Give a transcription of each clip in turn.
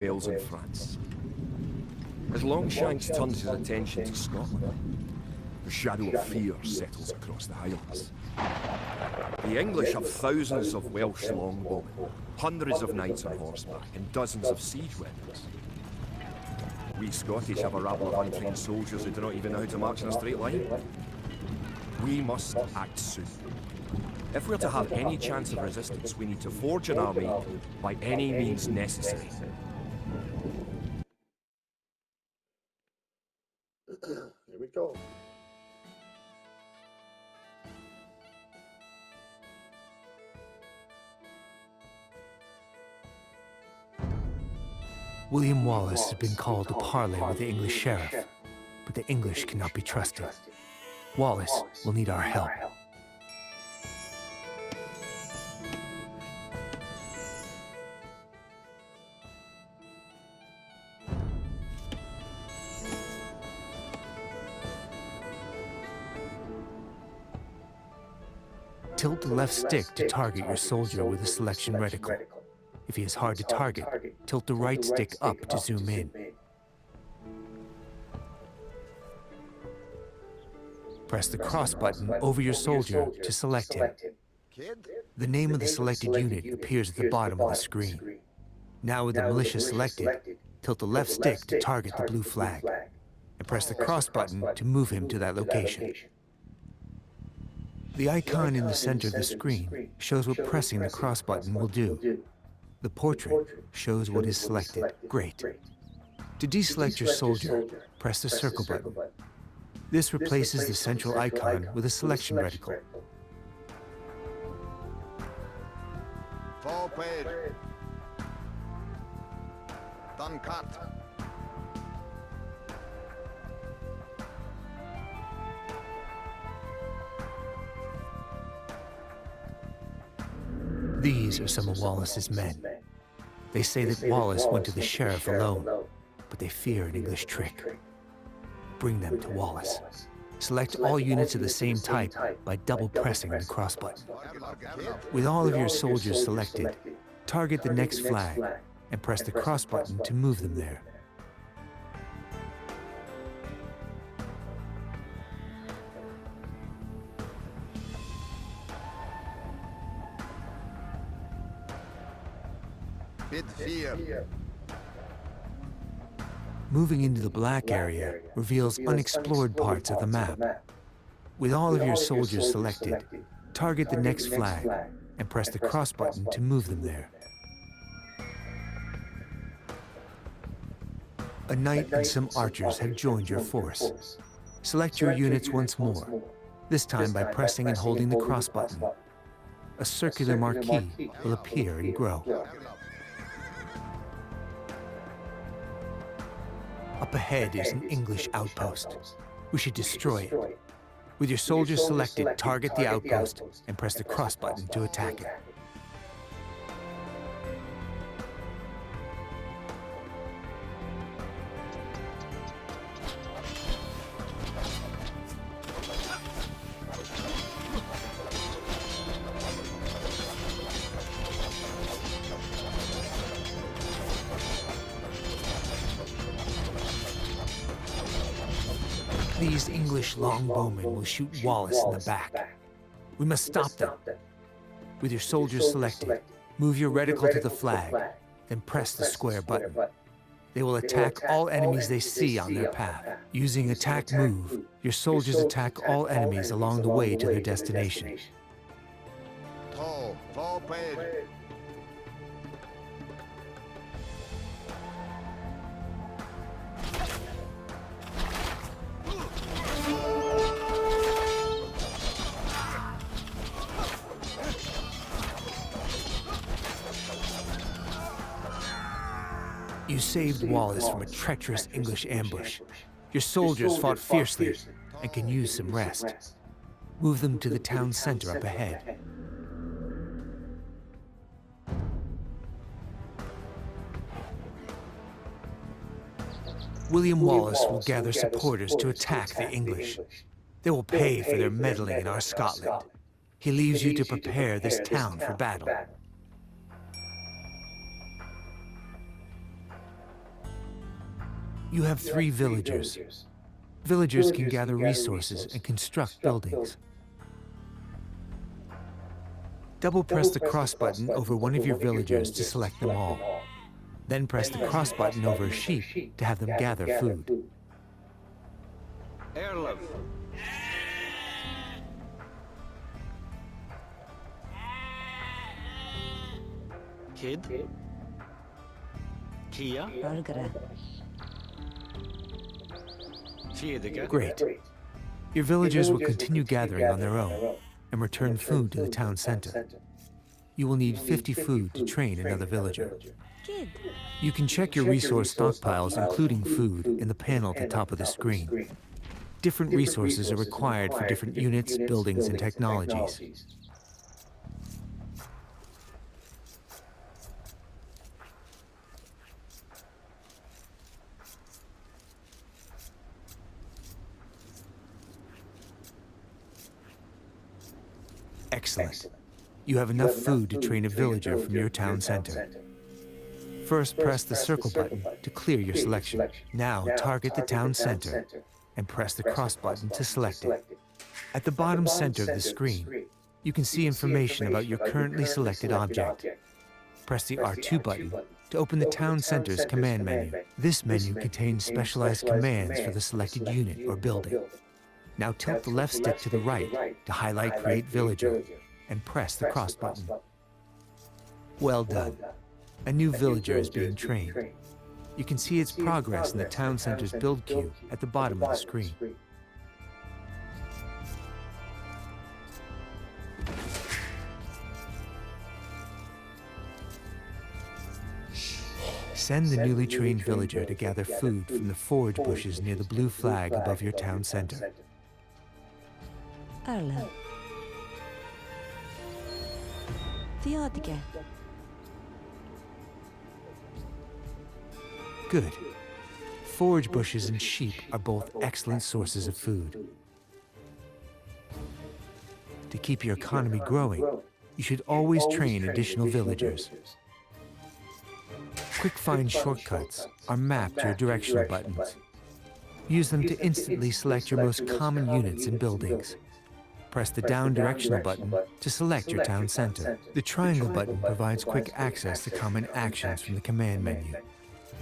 Wales and France. As Longshanks turns his attention to Scotland, the shadow of fear settles across the Highlands. The English have thousands of Welsh longbowmen, hundreds of knights on horseback, and dozens of siege weapons. We Scottish have a rabble of untrained soldiers who do not even know how to march in a straight line. We must act soon. If we're to have any chance of resistance, we need to forge an army by any means necessary. Here we go. William Wallace has been called to parley with the English sheriff, but the English cannot be trusted. Wallace will need our help. Tilt the left stick to target your soldier with a selection reticle. If he is hard to target, tilt the right stick up to zoom in. Press the cross button over your soldier to select him. The name of the selected unit appears at the bottom of the screen. Now with the militia selected, tilt the left stick to target the blue flag, and press the cross button to move him to that location. The icon in the center of the screen shows what pressing the cross button will do. The portrait shows what is selected. Great. To deselect your soldier, press the circle button. This replaces the central icon with a selection reticle. Forward. Done cut. These are some of Wallace's men. They say that Wallace went to the sheriff alone, but they fear an English trick. Bring them to Wallace. Select all units of the same type by double pressing the cross button. With all of your soldiers selected, target the next flag and press the cross button to move them there. Bid fear. Moving into the black area reveals unexplored parts of the map. With all of your soldiers selected, target the next flag and press the cross button to move them there. A knight and some archers have joined your force. Select your units once more, this time by pressing and holding the cross button. A circular marquee will appear and grow. Up ahead is an English outpost. We should destroy it. With your soldiers selected, target the outpost and press the cross button to attack it. These English longbowmen will shoot Wallace in the back. We must stop them. With your soldiers selected, move your reticle to the flag, then press the square button. They will attack all enemies they see on their path. Using attack move, your soldiers attack all enemies along the way to their destination. Forward. You saved Wallace from a treacherous English ambush. Your soldiers fought fiercely and can use some rest. Move them to the town center up ahead. William Wallace will gather supporters to attack the English. They will pay for their meddling in our Scotland. He leaves you to prepare this town for battle. You have 3 villagers. Villagers can gather resources and construct buildings. Double press the cross button over one of your villagers to select them all. Then press the cross button over a sheep to have them gather food. Erlov. Kid. Kia. Fjedika. Great. Your villagers will continue gathering on their own and return food to the town center. You will need 50 food to train another villager. You can check your resource stockpiles, including food, in the panel at the top of the screen. Different resources are required for different units, buildings, and technologies. Excellent. You have enough food to train a villager from your town center. First, press the circle button to clear your selection. Now, target the town center and press the cross button to select it. At the bottom center of the screen, you can see information about your currently selected object. Press the R2 button to open the town center's command menu. This menu contains specialized commands for the selected unit or building. Now tilt the left stick to the right to highlight Create Villager and press the cross button. Well done. A new villager is being trained. You can see its progress in the town center's build queue at the bottom of the screen. Send the newly trained villager to gather food from the forage bushes near the blue flag above your town center. Arla. Theodige. Good. Forage bushes and sheep are both excellent sources of food. To keep your economy growing, you should always train additional villagers. Quick find shortcuts are mapped to your directional buttons. Use them to instantly select your most common units and buildings. Press the down directional button to select your town center. The triangle button provides quick access to common actions from the command menu.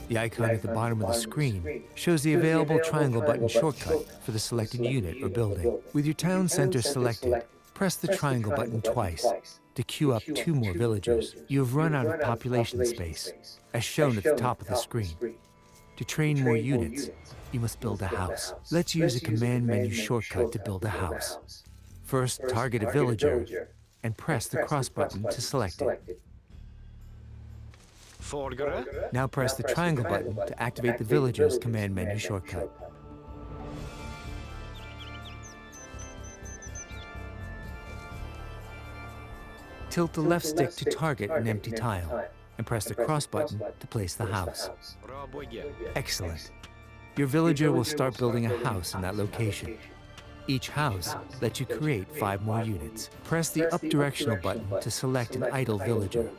The icon at the bottom of the screen shows the available triangle button shortcut for the selected unit or building. With your town center selected, press the triangle button twice to queue up 2 more villagers. You have run out of population space, as shown at the top of the screen. To train more units, you must build a house. Let's use a command menu shortcut to build a house. First, target a villager and press the cross button to select it. Forgere. Now press the triangle button to activate the villager's command menu shortcut. Tilt the left stick to target an empty tile and press the cross button to place the house. Raboye. Excellent. Your villager will start building a house in that location. Each house lets you create 5 more units. Press the up directional button to select an idle villager.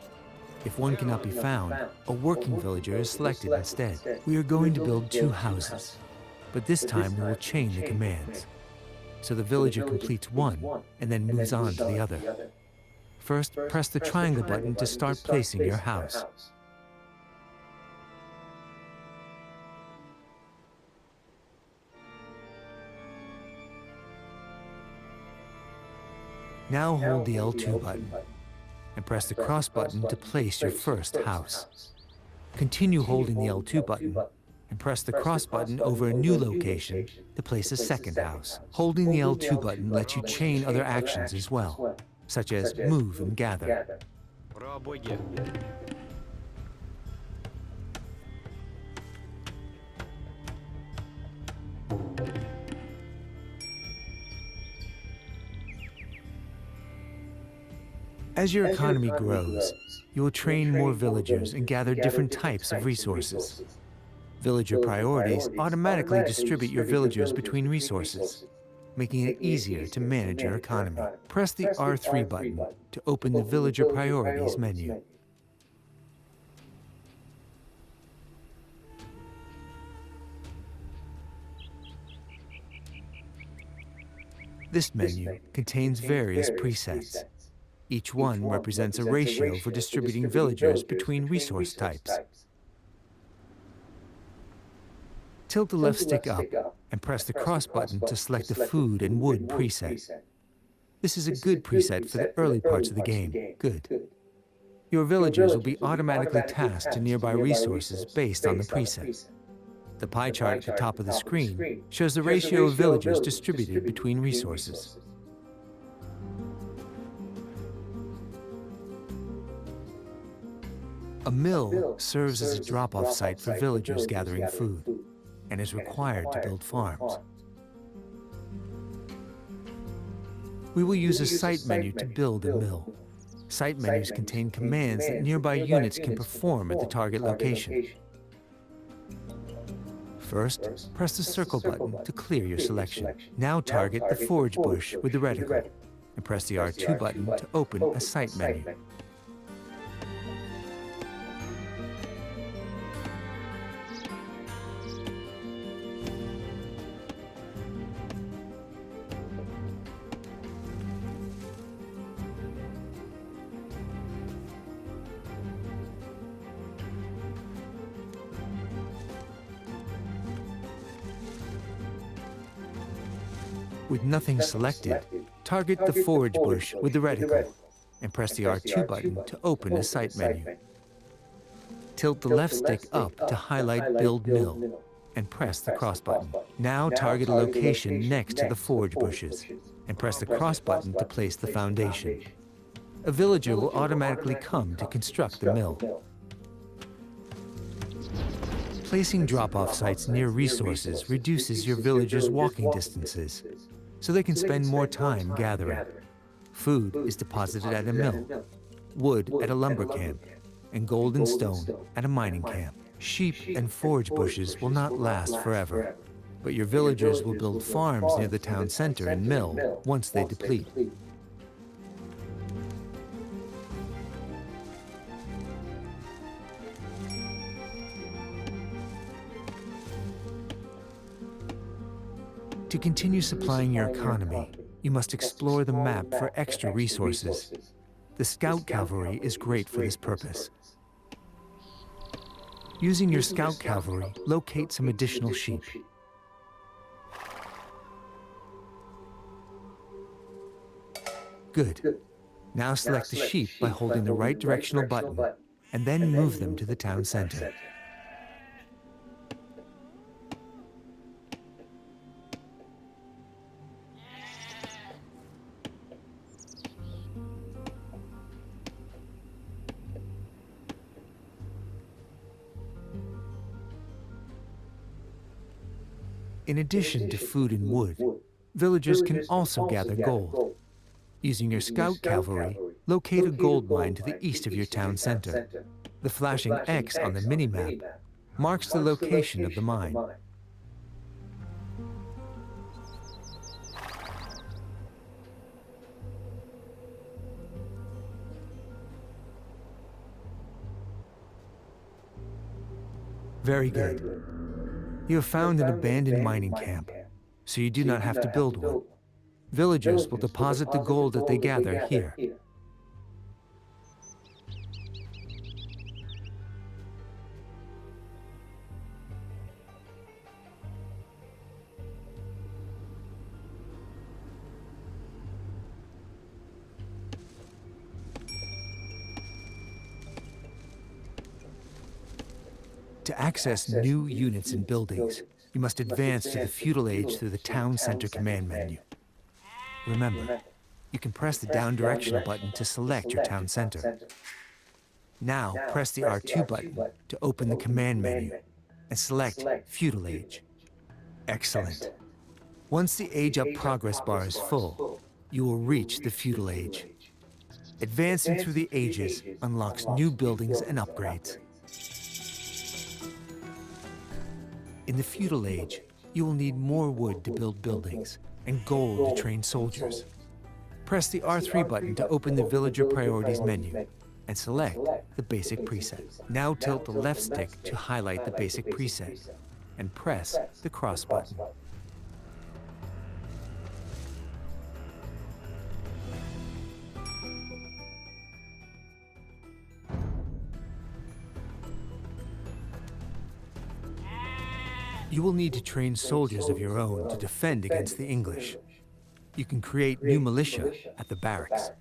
If one cannot be found, a working villager is selected instead. We are going to build 2 houses, but this time we will chain the commands. So the villager completes one and then moves on to the other. First, press the triangle button to start placing your house. Now hold the L2 button and press the cross button to place your first house. Continue holding the L2 button and press the cross button over a new location to place a second house. Holding the L2 button lets you chain other actions as well, such as move and gather. Raboye. As your economy grows, you will train more villagers and gather different types of resources. Villager priorities automatically distribute your villagers between resources, making it easier to manage your economy. Press the R3 button to open the Villager Priorities menu. This menu contains various presets. Each one represents a ratio for distributing villagers between resource types. Tilt the left stick up and press the cross button to select the food and wood preset. This is a good preset for the early parts of the game. Good. Your villagers will be automatically tasked to nearby resources based on the preset. The pie chart at the top of the screen shows the ratio of villagers distributed between resources. A mill serves as a drop-off site for villagers gathering food and is required to build farms. We will use a site menu to build a mill. Site menus contain commands that nearby units can perform at the target location. First, press the circle button to clear your selection. Now target the forage bush with the reticle, and press the R2 button to open a site menu. With nothing selected, target the forage bush with the reticle and press the R2 button to open a site menu. Tilt the left stick up to highlight Build Mill and press the cross button. Now target a location next to the forage bushes and press the cross button to place the foundation. A villager will automatically come to construct the mill. Placing drop-off sites near resources reduces your villagers' walking distances, so they can spend more time gathering. Food is deposited at a mill, wood at a lumber camp, and gold and stone at a mining camp. Sheep and forage bushes will not last forever, but your villagers will build farms near the town center and mill once they deplete. To continue supplying your economy, you must explore the map for extra resources. The Scout Cavalry is great for this purpose. Using your Scout Cavalry, locate some additional sheep. Good. Now select the sheep by holding the right directional button, and then move them to the town center. In addition to food and wood, villagers can also gather gold. Using your Scout Cavalry, locate a gold mine to the east of your town center. The flashing X on the minimap marks the location of the mine. Very good. You have found an abandoned mining camp, so you do not have to build one. Villagers will deposit the gold that they gather here. To access new units and buildings, you must advance to the feudal age through the town center command menu. Remember, you can press the down directional button to select your town center. Now press the R2 button to open the command menu and select feudal age. Excellent. Once the age up progress bar is full, you will reach the feudal age. Advancing through the ages unlocks new buildings and upgrades. In the feudal age, you will need more wood to build buildings and gold to train soldiers. Press the R3 button to open the Villager Priorities menu and select the basic preset. Now tilt the left stick to highlight the basic preset and press the cross button. You will need to train soldiers of your own to defend against the English. You can create new militia at the barracks.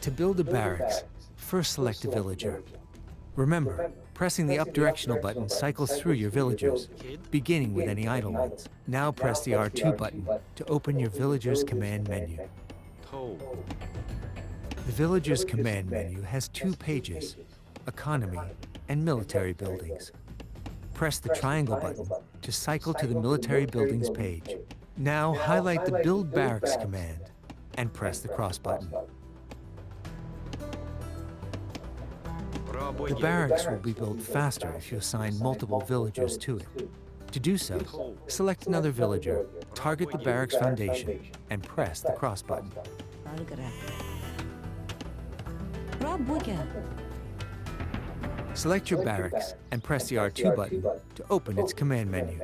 To build a barracks, first select a villager. Remember, pressing the up directional button cycles through your villagers, beginning with any idle ones. Now press the R2 button to open your villager's command menu. Toe. The villager's command menu has 2 pages, economy and military buildings. Press the triangle button to cycle to the military buildings page. Now highlight the Build Barracks command and press the cross button. The barracks will be built faster if you assign multiple villagers to it. To do so, select another villager, target the barracks foundation, and press the cross button. Algara. Rabuga. Select your barracks and press the R2 button to open its command menu.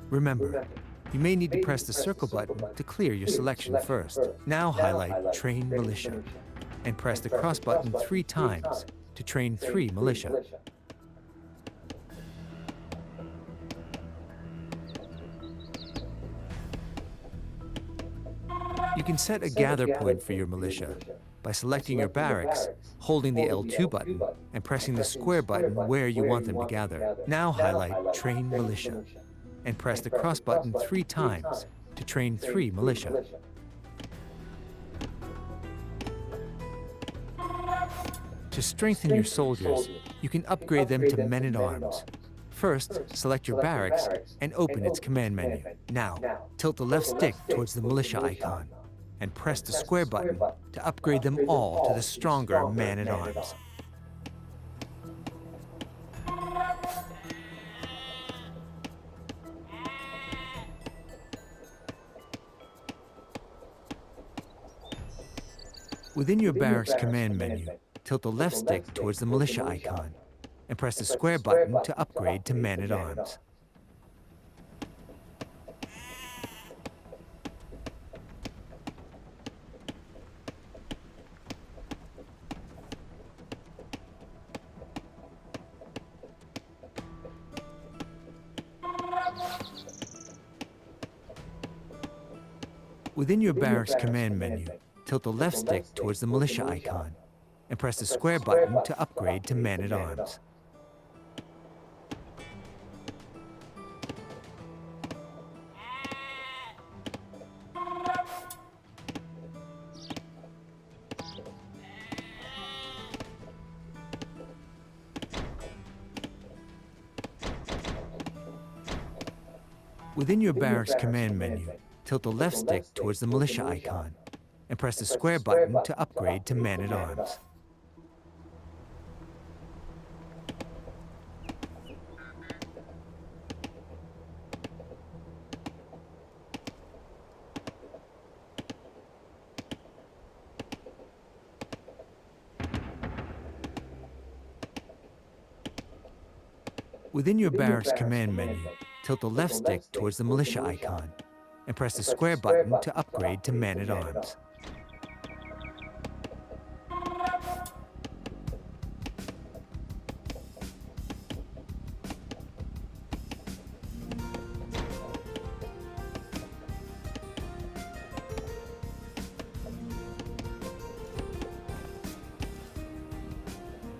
Remember, you may need to press the circle button to clear your selection first. Now highlight Train Militia and press the cross button 3 times to train 3 militia. You can set a gather point for your militia by selecting your barracks, holding the L2 button, and pressing the square button where you want them to gather. Now highlight Train Militia and press the cross button 3 times to train 3 militia. To strengthen your soldiers, you can upgrade them to men-at-arms. First, select your barracks and open its command menu. Now, tilt the left stick towards the militia icon and press the square button to upgrade them all to the stronger man-at-arms. Within your barracks command menu, tilt the left stick towards the militia icon and press the square button to upgrade to man-at-arms. Within your barracks command menu, tilt the left stick towards the militia icon and press the square button to upgrade to man-at-arms. Within your barracks command menu, tilt the left stick towards the militia icon and press the square button to upgrade to man-at-arms. Within your barracks command menu, tilt the left stick towards the militia icon and press the square button to upgrade to man-at-arms.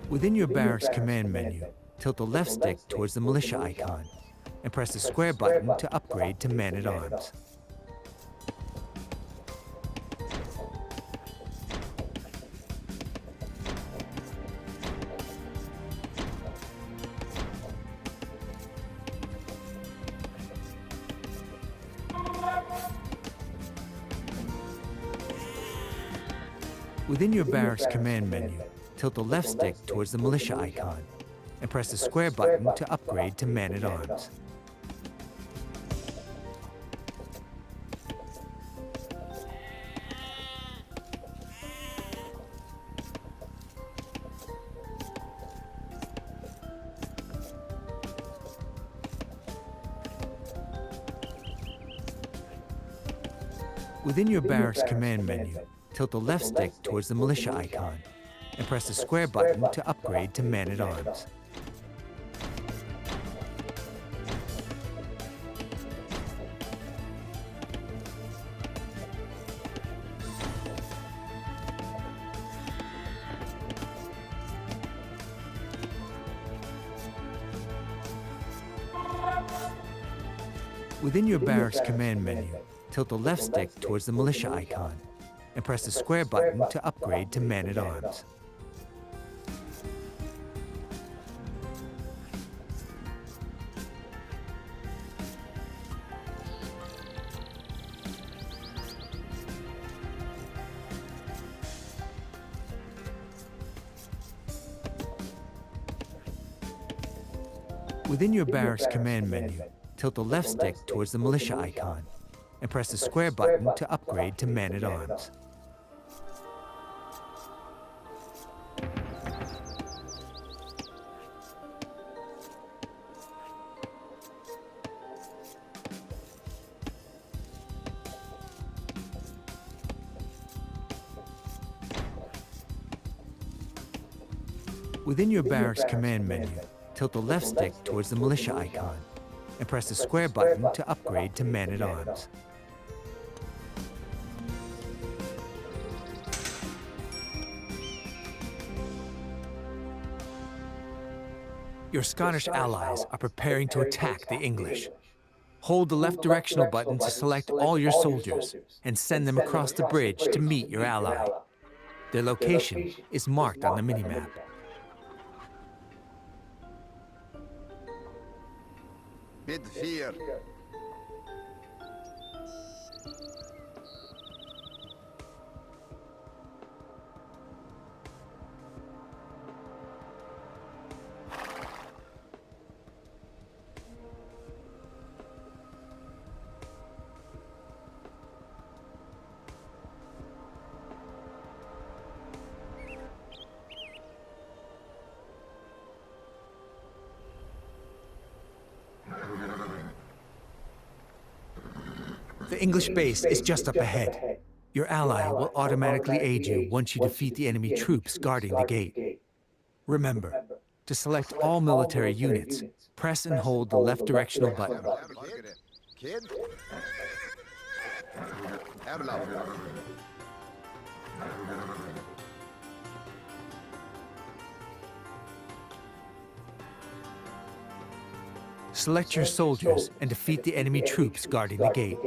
Within your barracks command menu, tilt the left stick towards the militia icon and press the square button to upgrade to man-at-arms. Within your barracks command menu, tilt the left stick towards the militia icon and press the square button to upgrade to man-at-arms. Within your barracks command menu, tilt the left stick towards the militia icon and press the square button to upgrade to man-at-arms. Within your barracks command menu, tilt the left stick towards the militia icon and press the square button to upgrade to man-at-arms. Within your barracks command menu, tilt the left stick towards the militia icon and press the square button to upgrade to man-at-arms. Within your barracks command menu, tilt the left stick towards the militia icon and press the square button to upgrade to man-at-arms. Your Scottish allies are preparing to attack the English. Hold the left directional button to select all your soldiers and send them across the bridge to meet your ally. Their location is marked on the minimap. Bid fear. The English base is just up ahead. Your ally will automatically aid you once you defeat the enemy troops guarding the gate. Remember, to select all military units, press and hold the left directional button. Kid? Erlaf. Select your soldiers and defeat the enemy troops guarding the gate.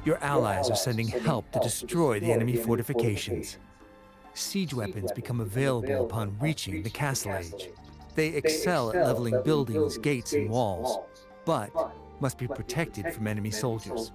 Your allies are sending help to destroy the enemy fortifications. Siege weapons become available upon reaching the Castle Age. They excel at leveling buildings, gates, and walls, but must be protected from enemy soldiers.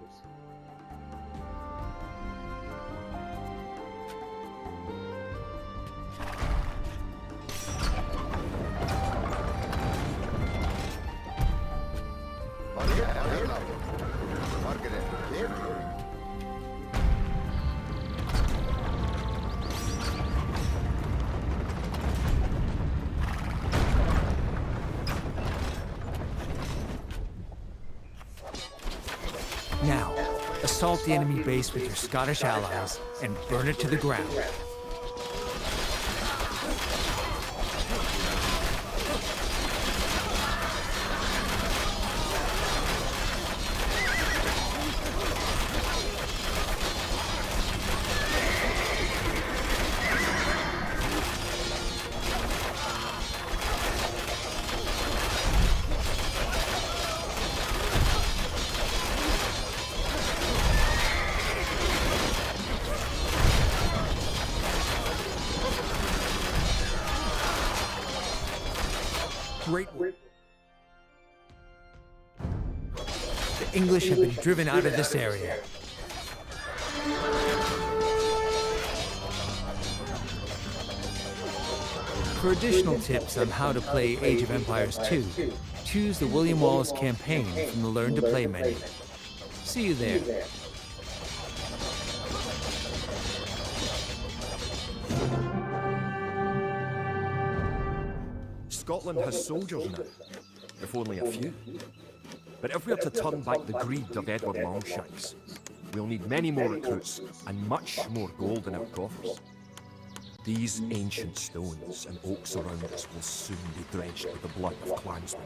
Now, assault the enemy base with your Scottish allies and burn it to the ground. Great work. The English have been driven out of this area. For additional tips on how to play Age of Empires 2, choose the William Wallace campaign from the Learn to Play menu. See you there. Scotland has soldiers now, if only a few. But if we're to turn back the greed of Edward Longshanks, we'll need many more recruits and much more gold in our coffers. These ancient stones and oaks around us will soon be drenched with the blood of clansmen.